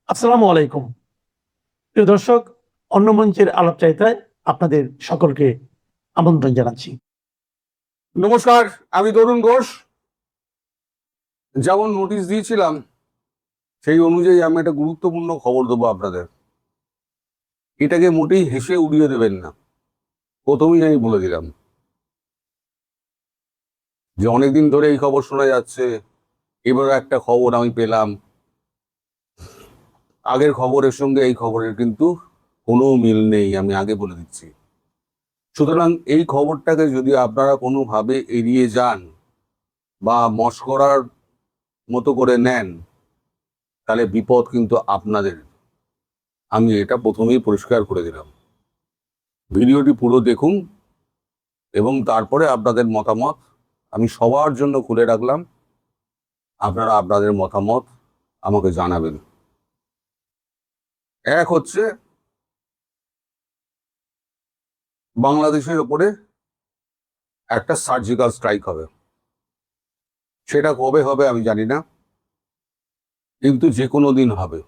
আসসালামু আলাইকুম। প্রিয় দর্শক, অন্য মঞ্চের আলাপচারিতায় আপনাদের সকলকে আমন্ত্রণ জানাচ্ছি। নমস্কার, আমি তরুণ ঘোষ। যেমন নোটিশ দিয়েছিলাম সেই অনুযায়ী আমি একটা গুরুত্বপূর্ণ খবর দেবো আপনাদের। এটাকে মোটেই হেসে উড়িয়ে দেবেন না, প্রথমেই আমি বলে দিলাম যে অনেকদিন ধরে এই খবর শোনা যাচ্ছে। এবার একটা খবর আমি পেলাম, আগের খবরের সঙ্গে এই খবরের কিন্তু কোনো মিল নেই, আমি আগে বলে দিচ্ছি। সুতরাং এই খবরটাকে যদি আপনারা কোনোভাবে এড়িয়ে যান বা মশকরার মতো করে নেন, তাহলে বিপদ কিন্তু আপনাদের। আমি এটা প্রথমেই পরিষ্কার করে দিলাম। ভিডিওটি পুরো দেখুন এবং তারপরে আপনাদের মতামত আমি সবার জন্য খুলে রাখলাম। আপনারা আপনাদের মতামত আমাকে জানাবেন। এক হচ্ছে, বাংলাদেশের ওপরে একটা সার্জিক্যাল স্ট্রাইক হবে। সেটা কবে হবে আমি জানি না, কিন্তু যে কোনো দিন হবে।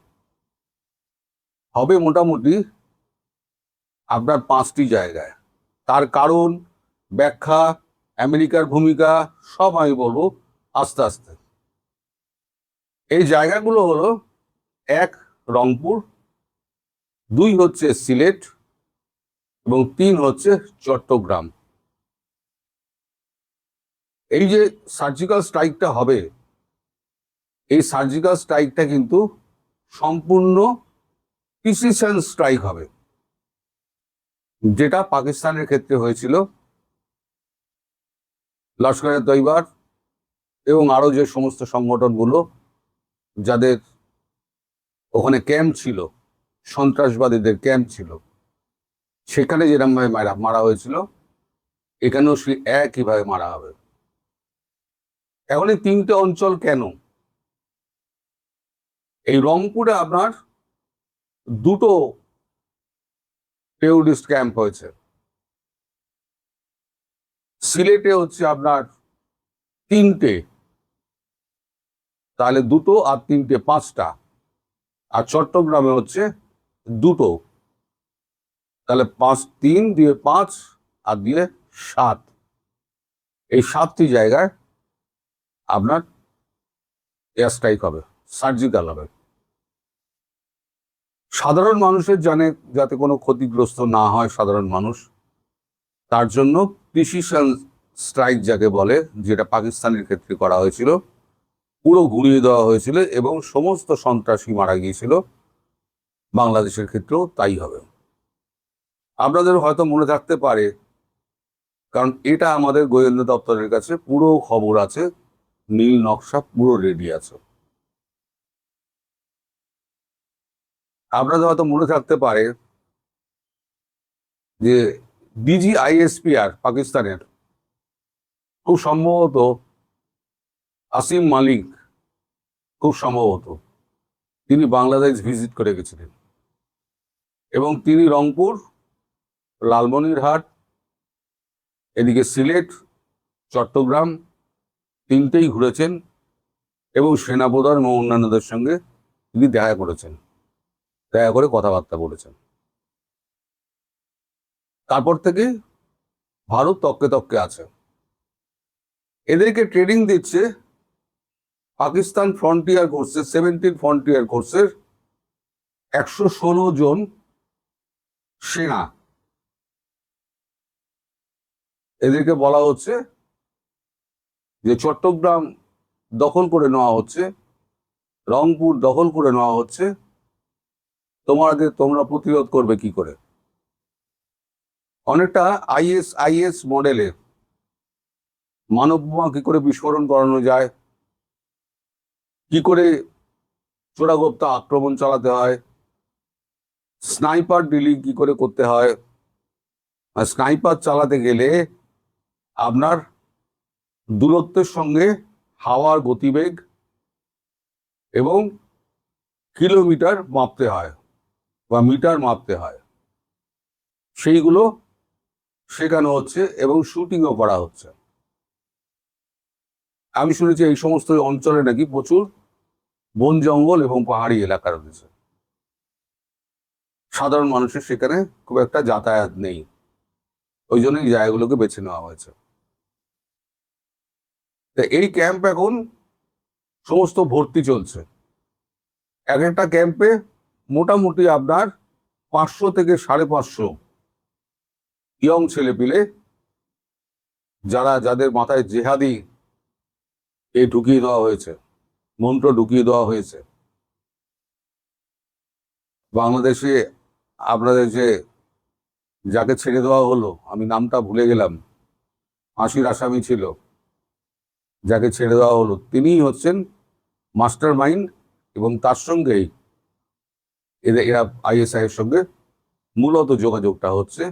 হবে মোটামুটি আপনার 5টি জায়গায়। তার কারণ, ব্যাখ্যা, আমেরিকার ভূমিকা সব আমি বলবো আস্তে আস্তে। এই জায়গাগুলো হলো: 1 রংপুর, 2 হচ্ছে সিলেট এবং 3 হচ্ছে চট্টগ্রাম। এই যে সার্জিক্যাল স্ট্রাইকটা হবে, এই সার্জিক্যাল স্ট্রাইকটা কিন্তু সম্পূর্ণ প্রিসিশন স্ট্রাইক হবে, যেটা পাকিস্তানের ক্ষেত্রে হয়েছিল। লস্করে তৈবার এবং আরো যে সমস্ত সংগঠনগুলো যাদের ওখানে ক্যাম্প ছিল, সন্ত্রাসবাদীদের ক্যাম্প ছিল, সেখানে যেরকম ভাবে মারা হয়েছিল, এখানেও সে একইভাবে মারা হবে। এখন এই 3টে অঞ্চল কেন? এই রংপুরে আপনার 2টো টেরোরিস্ট ক্যাম্প হয়েছে, সিলেটে হচ্ছে আপনার 3টে, তাহলে 2টো আর 3টে 5টা, আর চট্টগ্রামে হচ্ছে 2টো, তাহলে 5 3 দিয়ে 5 আর দিয়ে 7। এই 7টি জায়গায় আপনার এয়ার স্ট্রাইক হবে, সার্জিক্যাল হবে। সাধারণ মানুষের যাতে কোনো ক্ষতিগ্রস্ত না হয় সাধারণ মানুষ, তার জন্য প্রিসিশন স্ট্রাইক যাকে বলে, যেটা পাকিস্তানের ক্ষেত্রে করা হয়েছিল, পুরো ঘুরিয়ে দেওয়া হয়েছিল এবং সমস্ত সন্ত্রাসী মারা গিয়েছিল। বাংলাদেশের ক্ষেত্রেও তাই হবে। আপনাদের হয়তো মনে থাকতে পারে, কারণ এটা আমাদের গোয়েন্দা দপ্তরের কাছে পুরো খবর আছে, নীল নকশা পুরো রেডি আছে। আপনাদের হয়তো মনে থাকতে পারে যে DGISPR পাকিস্তানের, খুব সম্ভবত আসিম মালিক, খুব সম্ভবত তিনি বাংলাদেশ ভিজিট করে গেছিলেন এবং তিনি রংপুর, লালমনিরহাট, এদিকে সিলেট, চট্টগ্রাম 3টেই ঘুরেছেন এবং সেনাপ্রধান এবং অন্যান্যদের সঙ্গে তিনি দেখা করেছেন, দেখা করে কথাবার্তা বলেছেন। তারপর থেকে ভারত তককে তককে আছে। এদেরকে ট্রেনিং দিচ্ছে পাকিস্তান ফ্রন্টিয়ার কোর্সের 17 ফ্রন্টিয়ার কোর্সের 116 জন সেনা। এদেরকে বলা হচ্ছে যে চট্টগ্রাম দখল করে নেওয়া হচ্ছে, রংপুর দখল করে নেওয়া হচ্ছে, তোমরা প্রতিরোধ করবে কি করে। অনেকটা ISIS মডেলে মানব বোমা কি করে বিস্ফোরণ করানো যায়, কি করে চোরাগোপ্তা আক্রমণ চালাতে হয়, স্নাইপার ড্রিলিং কি করে করতে হয়। আর স্নাইপার চালাতে গেলে আপনার দূরত্বের সঙ্গে হাওয়ার গতিবেগ এবং কিলোমিটার মাপতে হয় বা মিটার মাপতে হয়, সেইগুলো শেখানো হচ্ছে এবং শুটিংও করা হচ্ছে। আমি শুনেছি এই সমস্ত অঞ্চলে নাকি প্রচুর বন জঙ্গল এবং পাহাড়ি এলাকা রয়েছে। সাধারণ মানুষের সেখানে খুব একটা যাতায়াত নেই, ওই জন্য এই জায়গাগুলোকে বেছে নেওয়া হয়েছে। তা এই ক্যাম্প এখন সমস্ত ভর্তি চলছে। এক একটা ক্যাম্পে মোটামুটি আপনার 500 থেকে 550 ইয়ং ছেলেপিলে, যাদের মাথায় জেহাদি ঢুকিয়ে দেওয়া হয়েছে, মন্ত্র ঢুকিয়ে দেওয়া হয়েছে। বাংলাদেশে আপনাদের যাকে ছেড়ে দেওয়া হলো, আমি নামটা ভুলে গেলাম, ফাঁসির আসামি ছিল, যাকে ছেড়ে দেওয়া হলো, তিনিই হচ্ছেন মাস্টার মাইন্ড, এবং তার সঙ্গেই এরা ISI এর সঙ্গে মূলত যোগাযোগটা হচ্ছে,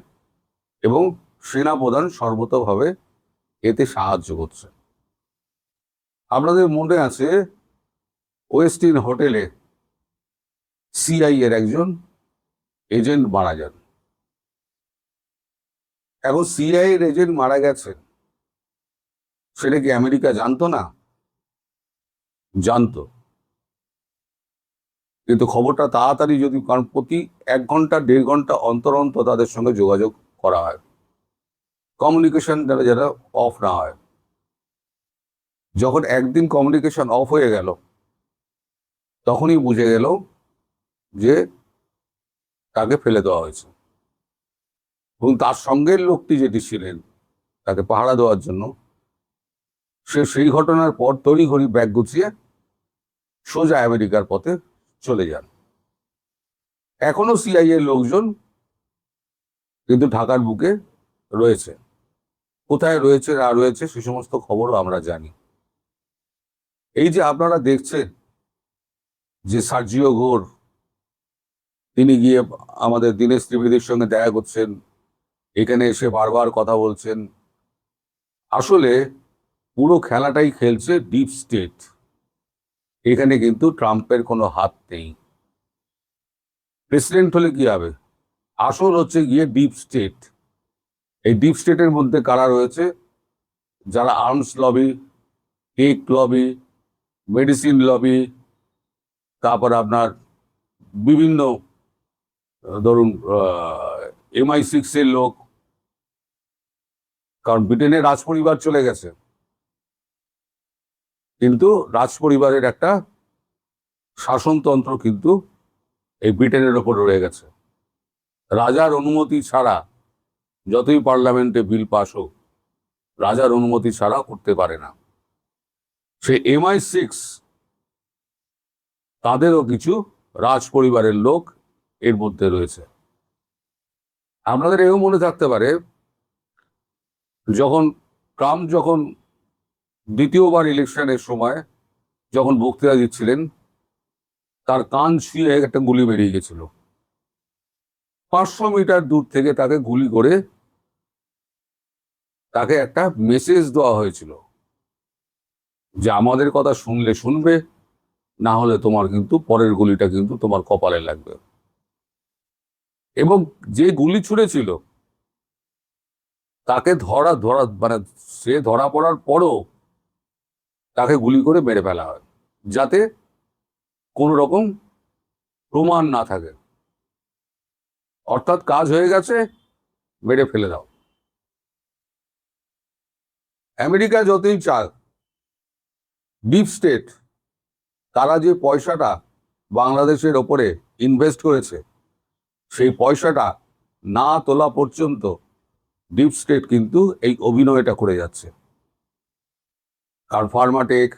এবং সেনাপ্রধান সর্বতভাবে এতে সাহায্য করছে। আপনাদের মনে আছে ওয়েস্টিন হোটেলে CI এর একজন এজেন্ট মারা যান। এখন CI এর এজেন্ট মারা গেছে, সেটা কি আমেরিকা জানতো না? জানতো, কিন্তু খবরটা তাড়াতাড়ি যদি, কারণ প্রতি 1 ঘন্টা 1.5 ঘন্টা অন্তর অন্তর তাদের সঙ্গে যোগাযোগ করা হয়, কমিউনিকেশন যারা অফ না হয়। যখন একদিন কমিউনিকেশন অফ হয়ে গেল, তখনই বুঝে গেল যে তাকে ফেলে দেওয়া হয়েছে। এবং তার সঙ্গের লোকটি যেটি ছিলেন তাকে পাহারা দেওয়ার জন্য, সে সেই ঘটনার পর তড়িঘড়ি ব্যাগ গুছিয়ে সোজা আমেরিকার পথে চলে যান। এখনো CIA এর লোকজন কিন্তু ঢাকার বুকে রয়েছে। কোথায় রয়েছে না রয়েছে সে সমস্ত খবরও আমরা জানি। এই যে আপনারা দেখছেন যে সার্জিও ঘোর, তিনি গিয়ে আমাদের দীনেশ ত্রিবেদীর সঙ্গে দেখা করছেন, এখানে এসে বারবার কথা বলছেন, আসলে পুরো খেলাটাই খেলছে ডিপ স্টেট। এখানে কিন্তু ট্রাম্পের কোনো হাত নেই। প্রেসিডেন্ট হলে কি হবে? আসল হচ্ছে গিয়ে ডিপ স্টেট। এই ডিপ স্টেটের মধ্যে কারা রয়েছে? যারা arms lobby, tech lobby, medicine lobby, তারপর আপনার বিভিন্ন ধরুন MI6 এর লোক, কারণ ব্রিটেনের রাজ পরিবার চলে গেছে, কিন্তু রাজ পরিবারের একটা শাসনতন্ত্র কিন্তু এই ব্রিটেনের ওপর রয়ে গেছে। রাজার অনুমতি ছাড়া যতই পার্লামেন্টে বিল পাস হোক, রাজার অনুমতি ছাড়া করতে পারে না। সে MI6 তাদেরও কিছু রাজ পরিবারের লোক এর মধ্যে রয়েছে। আপনাদের এও মনে থাকতে পারে, ট্রাম্প যখন দ্বিতীয়বার ইলেকশনের সময় যখন বক্তৃতা দিচ্ছিলেন, তার কান ছুঁয়ে একটা গুলি বেরিয়ে গেছিল। 500 মিটার দূর থেকে তাকে গুলি করে তাকে একটা মেসেজ দেওয়া হয়েছিল যে আমাদের কথা শুনলে শুনবে, না হলে তোমার কিন্তু পরের গুলিটা কিন্তু তোমার কপালে লাগবে। এবং যে গুলি ছুঁড়েছিল তাকে মানে সে ধরা পড়ার পরও তাকে গুলি করে মেরে ফেলা হয়, যাতে কোন রকম প্রমাণ না থাকে। অর্থাৎ কাজ হয়ে গেছে, মেরে ফেলে দাও। আমেরিকা যতই চাক, ডিপ স্টেট তারা যে পয়সাটা বাংলাদেশের ওপরে ইনভেস্ট করেছে, সেই পয়সাটা না তোলা পর্যন্ত ডিপ স্টেট কিন্তু এই অভিনয়টা করে যাচ্ছে। কারণ ফার্মাটেক,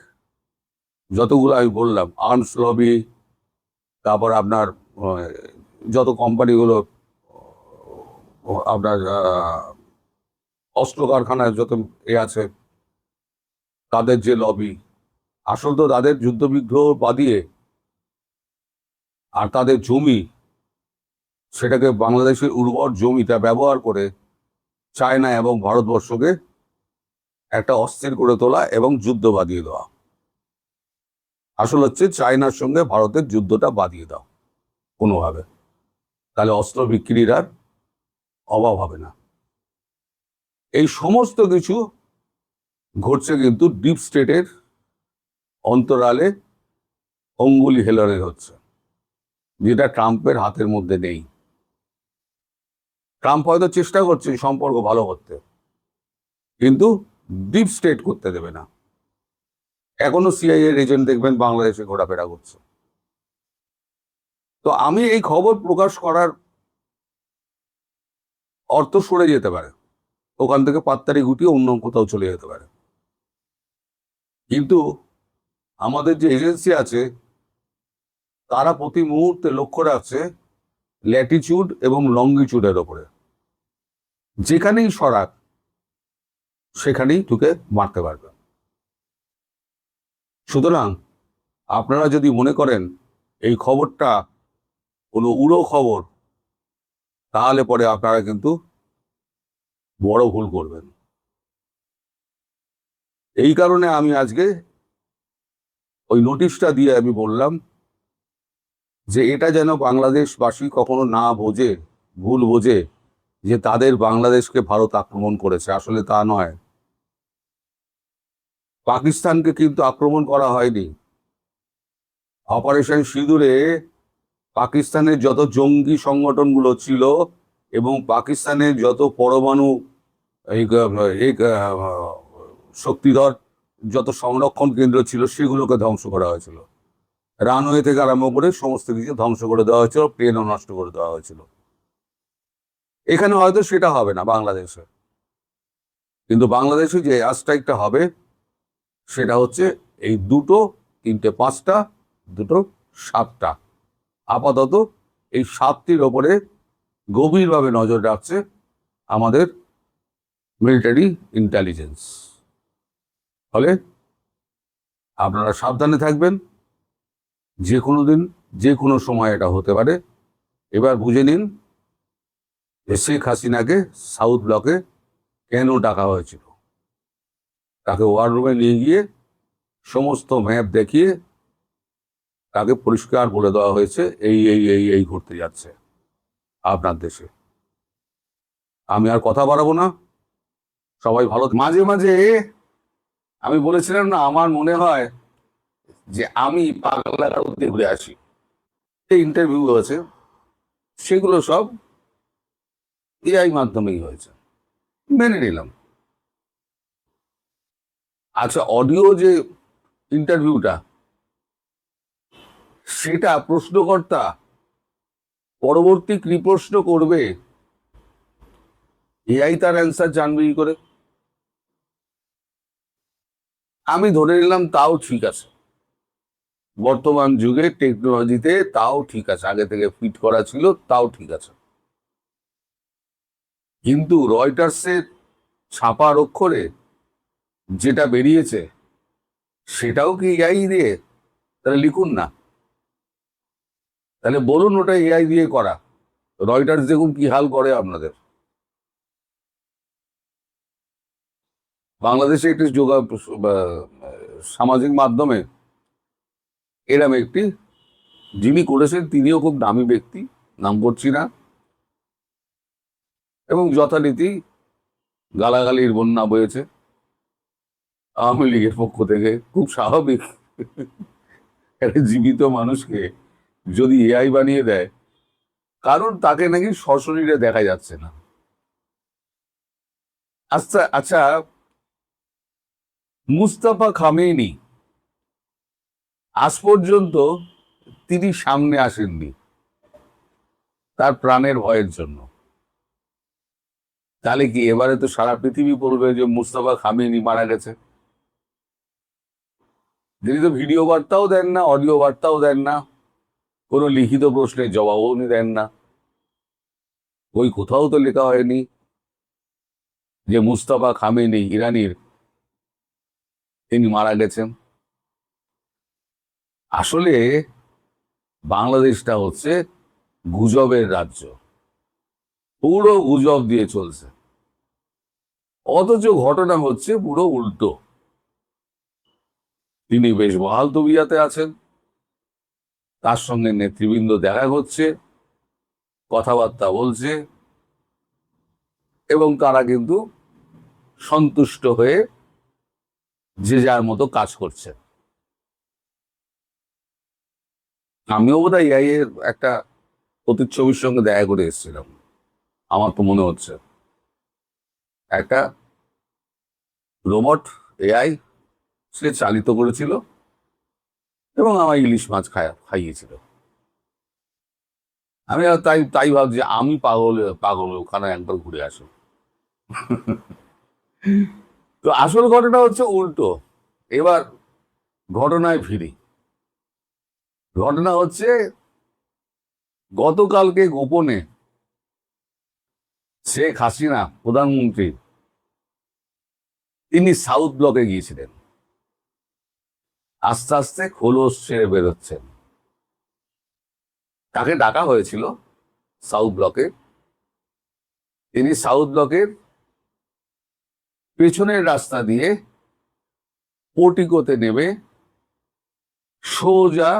যতগুলো আমি বললাম, আর্মস লবি, তারপর আপনার যত কোম্পানিগুলো আপনার অস্ত্র কারখানায় যত আছে, তাদের যে লবি, আসল তো তাদের যুদ্ধবিগ্রহ বাদিয়ে আর তাদের জমি, সেটাকে বাংলাদেশের উর্বর জমিটা ব্যবহার করে চায়না এবং ভারতবর্ষকে একটা অস্থির করে তোলা এবং যুদ্ধ বাঁধিয়ে দেওয়া। আসল হচ্ছে চায়নার সঙ্গে ভারতের যুদ্ধটা বাঁধিয়ে দাও কোনোভাবে, তাহলে অস্ত্র বিক্রির আর অভাব হবে না। এই সমস্ত কিছু ঘটছে কিন্তু ডিপ স্টেটের অন্তরালে অঙ্গুলি হেলনে হচ্ছে, যেটা ট্রাম্পের হাতের মধ্যে নেই। ট্রাম্প হয়তো চেষ্টা করছে সম্পর্ক ভালো করতে, কিন্তু ডিপ স্টেট করতে দেবে না। এখনো সিআইএ এজেন্ট দেখবেন বাংলাদেশে ঘোরাফেরা করছে। তো আমি এই খবর প্রকাশ করার অর্থ সরে যেতে পারে, ওখান থেকে পাত্তারি গুটিয়ে অন্য কোথাও চলে যেতে পারে। কিন্তু আমাদের যে এজেন্সি আছে তারা প্রতি মুহূর্তে লক্ষ্য রাখছে ল্যাটিচিউড এবং লঙ্গিচিউডের ওপরে। যেখানেই সরাক সেখানেই ঢুকে মারতে পারবে। সুতরাং আপনারা যদি মনে করেন এই খবরটা কোনো উড়ো খবর, তাহলে পরে আপনারা কিন্তু বড় ভুল করবেন। এই কারণে আমি আজকে ওই নোটিশটা দিয়ে আমি বললাম যে এটা যেন বাংলাদেশবাসী কখনো না বোঝে, ভুল বোঝে যে তাদের বাংলাদেশকে ভারত আক্রমণ করেছে। আসলে তা নয়। পাকিস্তানকে কিন্তু আক্রমণ করা হয়নি। অপারেশন সিঁদুরে পাকিস্তানের যত জঙ্গি সংগঠনগুলো ছিল এবং পাকিস্তানের যত পরমাণু এই শক্তিধর যত সংরক্ষণ কেন্দ্র ছিল সেগুলোকে ধ্বংস করা হয়েছিল। রানওয়ে থেকে আরম্ভ করে সমস্ত কিছু ধ্বংস করে দেওয়া হয়েছিল, প্লেনও নষ্ট করে দেওয়া হয়েছিল। এখানে হয়তো সেটা হবে না বাংলাদেশে, কিন্তু বাংলাদেশে যে এয়ার স্ট্রাইকটা হবে সেটা হচ্ছে এই 2টো 3টে 5টা 2টো 7টা। আপাতত এই 7টির ওপরে গভীরভাবে নজর রাখছে আমাদের মিলিটারি ইন্টেলিজেন্স। ফলে আপনারা সাবধানে থাকবেন। যে কোনো দিন যে কোনো সময় এটা হতে পারে। এবার বুঝে নিন যে শেখ হাসিনাকে সাউথ ব্লকে কেন ডাকা হয়েছিল। তাকে ওয়ার রুমে নিয়ে গিয়ে সমস্ত ম্যাপ দেখিয়ে তাকে পরিষ্কার বলে দেওয়া হয়েছে এই এই এই এই ঘুরতে যাচ্ছে আপনার দেশে। আমি আর কথা বাড়াবো না, সবাই ভালো। মাঝে মাঝে আমি বলেছিলাম না, আমার মনে হয় যে আমি পাগলাগারদে ঘুরে আসি। এই ইন্টারভিউ হয়েছে সেগুলো সব এআই মাধ্যমেই হয়েছে, মেনে নিলাম। আচ্ছা, অডিও যে ইন্টারভিউটা, সেটা প্রশ্নকর্তা পরবর্তী কি প্রশ্ন করবে এআই তার অ্যান্সার জানবে কি করে? আমি ধরে নিলাম তাও ঠিক আছে, বর্তমান যুগে টেকনোলজিতে তাও ঠিক আছে, আগে থেকে ফিট করা ছিল তাও ঠিক আছে। কিন্তু রয়টার্সের ছাপার অক্ষরে যেটা বেরিয়েছে সেটাও কি এআই দিয়ে? তাহলে লিখুন না, তাহলে বলুন ওটা এআই দিয়ে করা। রয়টার্স দেখুন কি হাল করে আপনাদের। বাংলাদেশে একটি সামাজিক মাধ্যমে এরম একটি, যিনি করেছেন তিনিও খুব দামি ব্যক্তি, নাম করছি না, এবং যথারীতি গালাগালির বন্যা বয়েছে আওয়ামী লীগের পক্ষ থেকে। খুব স্বাভাবিক, একটা জীবিত মানুষকে যদি এআই বানিয়ে দেয়, কারণ তাকে নাকি সশরীরে দেখা যাচ্ছে না। আচ্ছা আচ্ছা, মুস্তাফা খামেনি আজ পর্যন্ত তিনি সামনে আসেননি তার প্রাণের ভয়ের জন্য। তাহলে কি এবারে তো সারা পৃথিবী বলবে যে মুস্তাফা খামেনি মারা গেছে? তিনি তো ভিডিও বার্তাও দেন না, অডিও বার্তাও দেন না, কোনো লিখিত প্রশ্নের জবাবও উনি দেন না। ওই কোথাও তো লেখা হয়নি যে মুস্তাফা খামেনি ইরানির তিনি মারা গেছেন। আসলে বাংলাদেশটা হচ্ছে গুজবের রাজ্য, পুরো গুজব দিয়ে চলছে, অথচ ঘটনা হচ্ছে পুরো উল্টো। তিনি বেশ বহাল তবিয়াতে আছেন, তার সঙ্গে নেতৃবৃন্দ দেখা করছে, কথাবার্তা বলছে, এবং তারা কিন্তু সন্তুষ্ট হয়ে যে যার মতো কাজ করছে। আমিও বোধহয় এআই এর একটা প্রতিচ্ছবির সঙ্গে দেখা করে এসেছিলাম, আমার তো মনে হচ্ছে একটা রোবট এআই সে চালিত করেছিল এবং আমার ইলিশ মাছ খাইয়েছিল। আমি আর তাই তাই ভাবছি আমি পাগল পাগল ওখানে একবার ঘুরে আসো। তো আসল ঘটনা হচ্ছে উল্টো। এবার ঘটনায় ফিরি। ঘটনা হচ্ছে গতকালকে গোপনে শেখ হাসিনা প্রধানমন্ত্রী তিনি সাউথ ব্লকে গিয়েছিলেন। আস্তে আস্তে খোলস ছেড়ে বেরোচ্ছেন। তাকে ডাকা হয়েছিল সাউথ ব্লকে। তিনি সাউথ ব্লকের পেছনের রাস্তা দিয়ে পোর্টিকোতে নেমে সোজা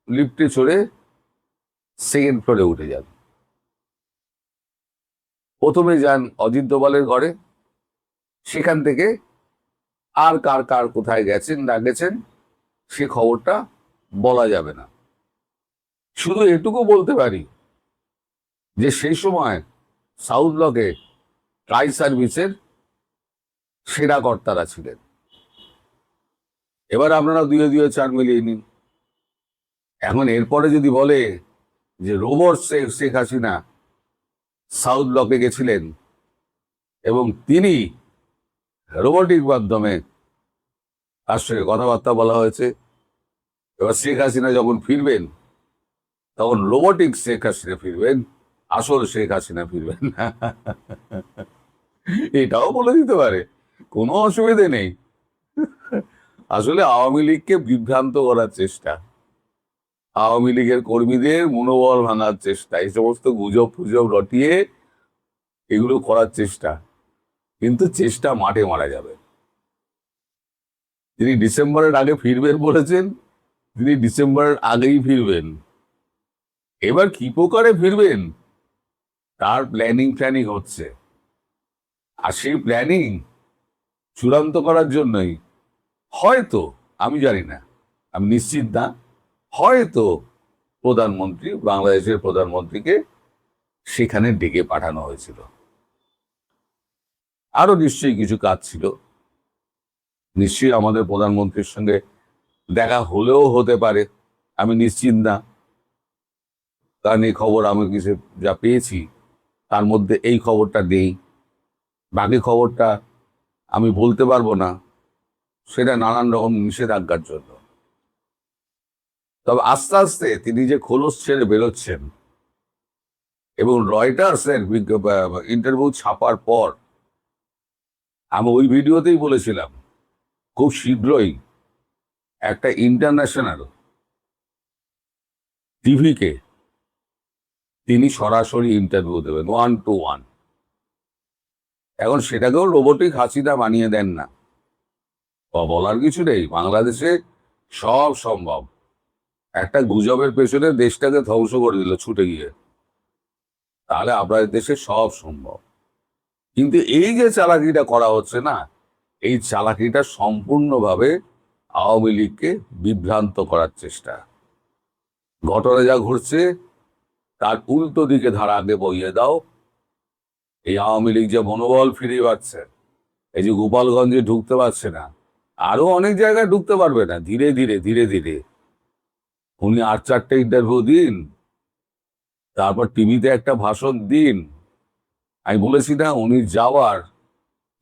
লিফটে চড়ে সেকেন্ড ফ্লোরে উঠে যান। প্রথমে যান অজিত দোভালের ঘরে। সেখান থেকে আর কার কার কোথায় গেছেন না গেছেন সে খবরটা বলা যাবে না। শুধু এটুকু বলতে পারি যে সেই সময় সাউথ ব্লকে ট্রাই সার্ভিসের সেরা কর্তারা ছিলেন। এবার আপনারা দুয়ে দুয়ে চার মিলিয়ে নিন। এখন এরপরে যদি বলে যে রোবট শেখ হাসিনা সাউথ ব্লকে গেছিলেন এবং তিনি রোবটিক মাধ্যমে তার সঙ্গে কথাবার্তা বলা হয়েছে, এবার শেখ হাসিনা যখন ফিরবেন তখন রোবটিক শেখ হাসিনা ফিরবেন, আসল শেখ হাসিনা ফিরবেন না। এটাও বলে দিতে পারে, কোনো অসুবিধে নেই। আসলে আওয়ামী লীগকে বিভ্রান্ত করার চেষ্টা, আওয়ামী লীগের কর্মীদের মনোবল ভাঙার চেষ্টা, এই সমস্ত গুজব ফুজব রটিয়ে এগুলো করার চেষ্টা, কিন্তু চেষ্টা মাঠে মারা যাবে। তিনি ডিসেম্বরের আগে ফিরবেন বলেছেন, তিনি ডিসেম্বরের আগেই ফিরবেন। এবার কি প্রকারে ফিরবেন তার প্ল্যানিং হচ্ছে। আর সেই প্ল্যানিং চূড়ান্ত করার জন্যই হয়তো, আমি জানি না, আমি নিশ্চিত না, হয়তো বাংলাদেশের প্রধানমন্ত্রীকে সেখানে ডেকে পাঠানো হয়েছিল। আরো নিশ্চয়ই কিছু কাজ ছিল, নিশ্চয়ই আমাদের প্রধানমন্ত্রীর সঙ্গে দেখা হলেও হতে পারে, আমি নিশ্চিত না। কারণ এই খবর আমি কিছু যা পেয়েছি তার মধ্যে এই খবরটা নেই। বাকি খবরটা আমি বলতে পারবো না, সেটা নানান রকম নিষেধাজ্ঞার জন্য। তবে আস্তে আস্তে তিনি যে খোলস ছেড়ে বেরোচ্ছেন এবং রয়টার্সের ইন্টারভিউ ছাপার পর আমি ওই ভিডিওতেই বলেছিলাম খুব শীঘ্রই একটা ইন্টারন্যাশনাল টিভিকে তিনি সরাসরি ইন্টারভিউ দেবেন 1-to-1। এখন সেটাকেও রোবটিক হাসিনা বানিয়ে দেন না, বলার কিছু নেই। বাংলাদেশে সব সম্ভব। একটা গুজবের পেছনে দেশটাকে ধ্বংস করে দিল ছুটে গিয়ে, তাহলে আপনাদের দেশে সব সম্ভব। কিন্তু এই যে চালাকিটা করা হচ্ছে না, এই চালাকিটা সম্পূর্ণভাবে আওয়ামী লীগকে বিভ্রান্ত করার চেষ্টা। ঘটনা যা ঘটছে তার উল্টো দিকে ধারা আগে বইয়ে দাও। এই আওয়ামী লীগ যে মনোবল ফিরে পাচ্ছে, এই যে গোপালগঞ্জে ঢুকতে পারছে না, আরো অনেক জায়গায় ঢুকতে পারবে না, ধীরে ধীরে ধীরে ধীরে। উনি 8-4টে ইন্টারভিউ দিন, তারপর টিভিতে একটা ভাষণ দিন। আমি বলেছি না, উনি যাওয়ার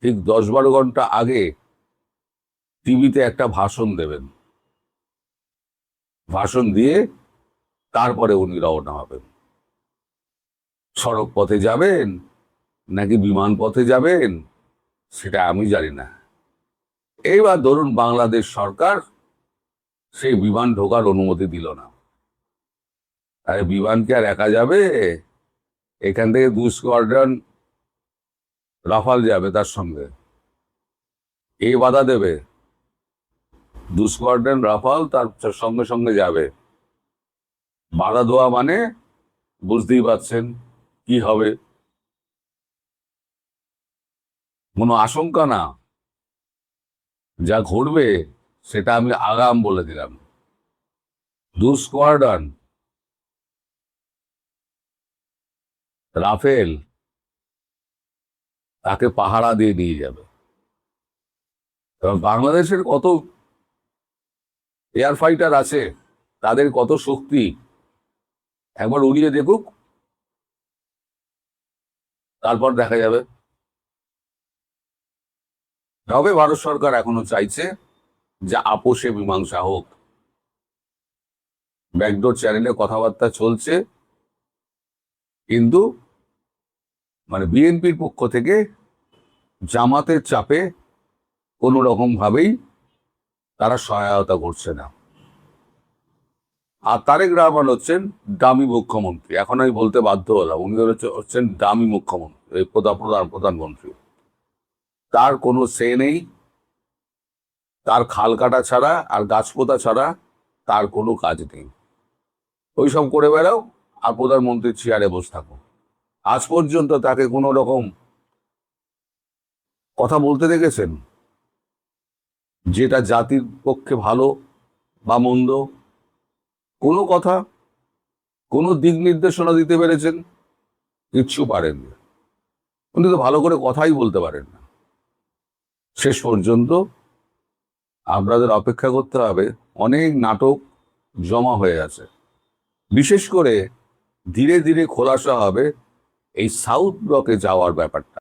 ঠিক 10-12 ঘন্টা আগে টিভিতে একটা ভাষণ দেবেন, ভাষণ দিয়ে তারপরে উনি রওনা হবেন। সড়ক পথে যাবেন নাকি বিমান পথে যাবেন সেটা আমি জানি না। এইবার ধরুন বাংলাদেশ সরকার সেই বিমান ঢোকার অনুমতি দিল না। আরে বিমান কি আর একা যাবে? এখান থেকে 2 স্কোয়াড্রন রাফাল যাবে, তার সঙ্গে এ বাধা দেবে? 2 স্কোয়াড্রন রাফাল তার সঙ্গে সঙ্গে যাবে, বাধা দেওয়া মানে বুঝতেই পারছেন কি হবে। কোনো আশঙ্কা না, যা ঘটবে সেটা আমি আগাম বলে দিলাম। 2 স্কোয়াড্রন রাফেল তাকে পাহারা দিয়ে নিয়ে যাবে। এবং বাংলাদেশের কত এয়ার ফাইটার আছে, তাদের কত শক্তি একবার উড়িয়ে দেখুক, তারপর দেখা যাবে। তবে ভারত সরকার এখনো চাইছে যে আপোষে মীমাংসা হোক। ব্যাকডোর চ্যানেলে কথাবার্তা চলছে, কিন্তু মানে বিএনপির পক্ষ থেকে জামাতের চাপে কোনো রকম ভাবেই তারা সহায়তা করছে না। আর তারেক রহমান হচ্ছেন দামি মুখ্যমন্ত্রী। এখন আমি বলতে বাধ্য হলাম, উনি হচ্ছেন দামি মুখ্যমন্ত্রী, এই প্রধানমন্ত্রী। তার কোনো সে নেই, তার খাল কাটা ছাড়া আর গাছ পোতা ছাড়া তার কোনো কাজ নেই। ওই সব করে বেড়াও আর প্রধানমন্ত্রীর চেয়ারে বসে থাকো। আজ পর্যন্ত তাকে কোনো রকম কথা বলতে দেখেছেন যেটা জাতির পক্ষে ভালো বা মন্দ? কোনো কথা, কোনো দিক নির্দেশনা দিতে পেরেছেন? কিচ্ছু পারেননি। উনি তো ভালো করে কথাই বলতে পারেন না। শেষ পর্যন্ত আপনাদের অপেক্ষা করতে হবে, অনেক নাটক জমা হয়ে আছে। বিশেষ করে ধীরে ধীরে খোলাসা হবে এই সাউথ ব্লকে যাওয়ার ব্যাপারটা।